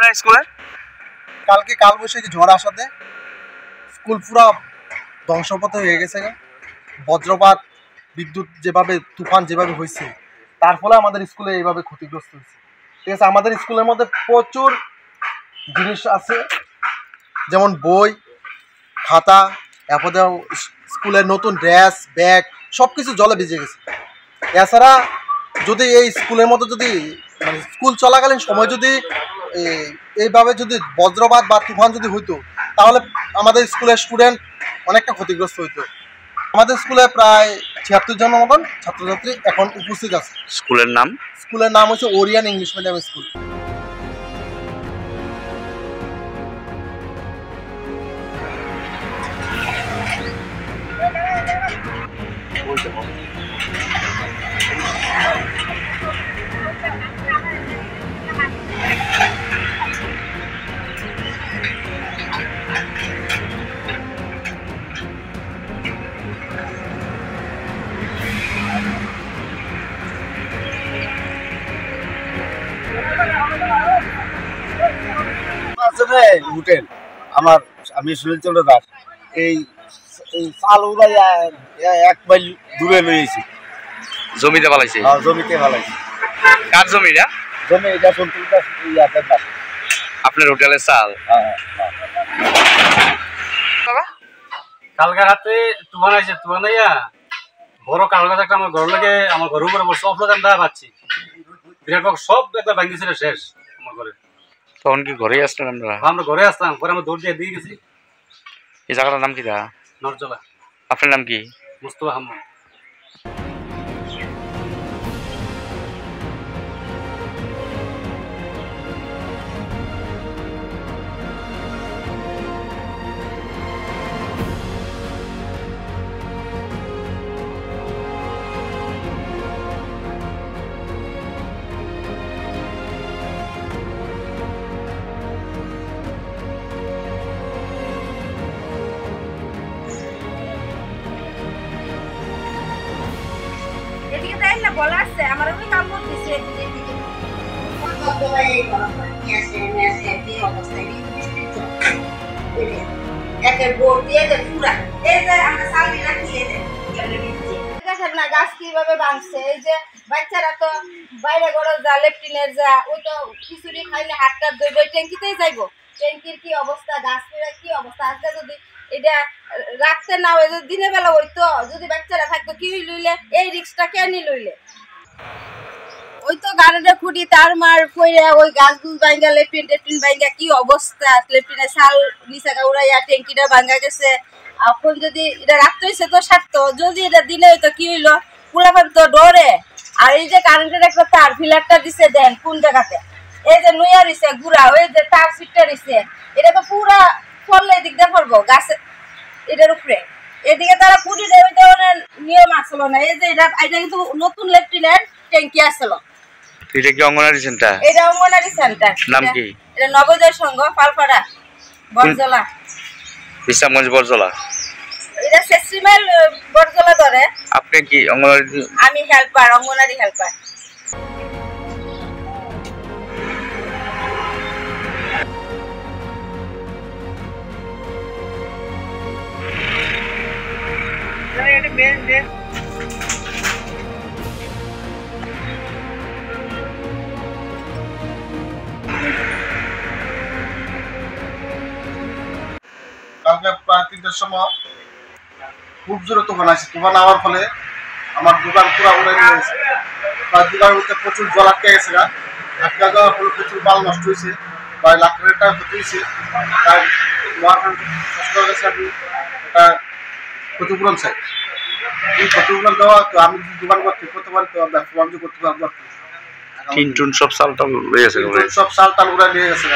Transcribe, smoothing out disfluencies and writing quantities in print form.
আপনার স্কুলের? কালকে কালবৈশাখী ঝড় আসাতে স্কুল পুরো ধ্বংসপথে হয়ে গেছে। বজ্রপাত, বিদ্যুৎ যেভাবে, তুফান যেভাবে হয়েছে, তার ফলে আমাদের স্কুলে এইভাবে ক্ষতিগ্রস্ত হয়েছে। ঠিক আছে, আমাদের স্কুলের মধ্যে প্রচুর জিনিস আছে, যেমন বই, খাতা, এরপরে স্কুলের নতুন ড্রেস, ব্যাগ, সব কিছু জলে ভিজে গেছে। এছাড়া যদি এই স্কুলের মতো যদি মানে স্কুল চলাকালীন সময় যদি এইভাবে যদি বজ্রপাত বা তুফান যদি হইতো, তাহলে আমাদের স্কুলের স্টুডেন্ট অনেকটা ক্ষতিগ্রস্ত হইতো। আমাদের স্কুলে প্রায় ৭৬ জনের মতন ছাত্রছাত্রী এখন উপস্থিত আছে। স্কুলের নাম? স্কুলের নাম হচ্ছে Orion English medium school. Hotel আমার, আমি সুনীলচন্দ্র দাস। এই চাল উড়াই 1 মাইল দূরে লইছি। জমিতে ফালাইছে? জমিতে ফালাইছে। কার জমি এটা? জমি এটা সন্তুলিতা ইয়াতে না, আপনার হোটেলের চাল? কালকে রাতে তুফান আইছে, তুফান আইয়া বড় কাল গাছ একটা আমার ঘর লাগে, আমার ঘরের উপরে সব লোক আমি দেখা পাচ্ছি, বিরাট বড় সব একবার ভাঙিয়েছিল শেষ আমার ঘরে। তখন কি ঘরে আসলেন আমরা? আমরা ঘরে আসলাম, পরে আমরা দৌড় দিয়ে গেছি। এই জায়গাটার নাম কি? নরজলা। আপনার নাম কি? মুস্তফা আহমদ। এদিকে তাই না বলা আছে, আমার ওই কাম করতেছে এদিকে এদিকে একের বোর্ড দিয়ে যে পুরা এই যে আমরা সালদি রাখিয়ে দেয় দেখেন না গাছ কিভাবে ভাঙছে। এই যে বাচ্চারা তো বাইরে গড়ে যা, লেফটিনের যা, ওই তো খিচুড়ি খাইলে হাতটা ধরবে, ট্যাঙ্কিতেই যাইবো। ট্যাঙ্কির কি অবস্থা, গাছ পেড়ে কি অবস্থা। আজকে যদি এটা রাখতে না হয়, দিনের বেলা হইতো, যদি বাচ্চারা থাকতো কি লইলে, এই রিক্সটা কেন লইলে? ওই তো গাড়িটা খুঁটি তার মার পড়ে ওই গাছগুলো ভাঙ্গা, লেফটিন টেফটিন ভাঙ্গা কি অবস্থা। লেফটিনের চাল নিচা উড়াইয়া ট্যাঙ্কিটা ভাঙ্গা গেছে। এখন যদি এটা রাখতে হয়েছে তো সারতো, যদি এটা দিনে হইতো কি হইলো, পুলাপান তো ডরে। আর এই যে কারেন্টের একটা তার ফিলারটা দিছে, দেন কোন জায়গাতে, এই যে নুইয়া রইছে গুড়া, ওই যে তার সিটটা রইছে, এটা তো পুরা ফললে দিক দিয়ে পড়বো গাছে এটার উপরে। এদিকে তারা পুটি দেওয়া ধরনের নিয়ম আসলো না। এই যে এটা কিন্তু নতুন লেফটিনের ট্যাঙ্কি আসলো। এটা কি অঙ্গনারী সেন্টার? এটা অঙ্গনারী সেন্টার। নাম কি? এটা নবোদয় সংঘ পালপাড়া বরজলা, বিশ্রামগঞ্জ বরজলা। এটা সেসিমেল বরজলা ধরে। আপনি কি অঙ্গনারী? আমি হেল্পার, অঙ্গনারী হেল্পার। কালকে প্রায় ৩টার সময় খুব জোরে তুফান আসছে। তুফান হওয়ার ফলে আমার দোকান পুরো উড়ে নিয়ে গেছে। তার দোকানের মধ্যে প্রচুর জল আটকে গেছে। আটকে যাওয়ার ফলে প্রচুর মাল নষ্ট হয়েছে, প্রায় লাখ টাকা ক্ষতি হয়েছে। তাই আমি একটা ক্ষতিপূরণ চাই। এই ক্ষতিপূরণ দেওয়া, তো আমি যদি দোকান ঠিক করতে পারি তো ব্যবসা বাণিজ্য করতে পারবো। টিন টুন সব চাল টাল উড়ে গেছে, সব চাল টাল উড়ে নিয়ে গেছে।